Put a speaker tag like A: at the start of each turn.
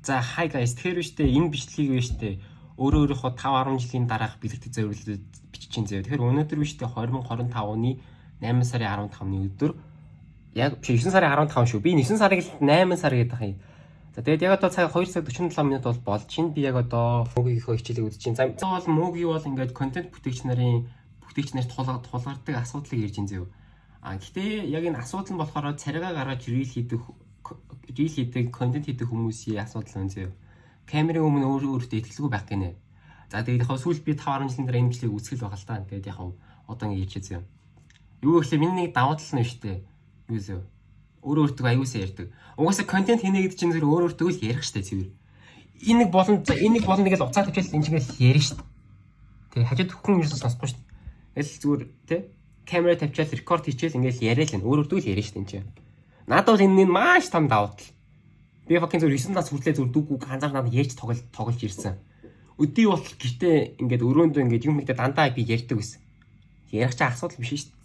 A: За hi guys тэгэхээр биш үү энэ бичлэгийг биш үү өөрийнхөө 5-10 жилийн дараах бэлэгдэх зөвлөлөд бичиж чинь зөө. Тэгэхээр өнөөдөр биш үү 2025 оны 8 сарын 15-ны өдөр яг 9 сарын 15 шүү. Би 9 сарыг л 8 сар гэдэг юм. За тэгээд яг одоо цаг 2 цаг 47 минут бол болж чинь би яг одоо мөгийн хичээлийг үзэж чинь. За бол мөгийн бол ингээд контент бүтээгч нарт тулгардаг асуудлыг ярьж ин зөө. Гэхдээ яг энэ асуудал нь болохоор царайгаа гаргаж reel хийдэг контент хийдэг хүмүүсийн асуудал нь зөө. Камерын өмнө өөртөө итгэлгүй байх гинэ. За тэгээд яг сүүл би 5-10 жилийн дараа энэ бичлэгийг үзэх л байгаа л та. Тэгээд яг одоо ингэ ярьж зөө. Юу гэхлээр миний нэг давуу тал нь шүү дээ. Юу зөө. Өөртөө аюусаа ярьдаг. Угаасаа контент хийнэ гэдэг чинь зөв өөртөө л ярих штэ цэвэр. Энэ нэг болно гэж уцаа тавьчихвал энэ чинь л ярина штэ. Тэгээ хажууд хүн юусаа сонсохгүй штэ. Тэгэл зүгээр тий камера тавьчаал рекорд хийчихэл ингээл яриа л өөртөө л ярина штэ энэ чинь. Надад бол энэ маш том давуу тал. Би fucking зөв 9 нас хүртлээр зөв дүүг ганцаар надад ярьж тоглож ирсэн. Өдий бол гэртээ ингээд өрөөндөө ингээд юм ихтэй дандаа би ярьдаг байсан. Ярих чинь асуудал биш штэ.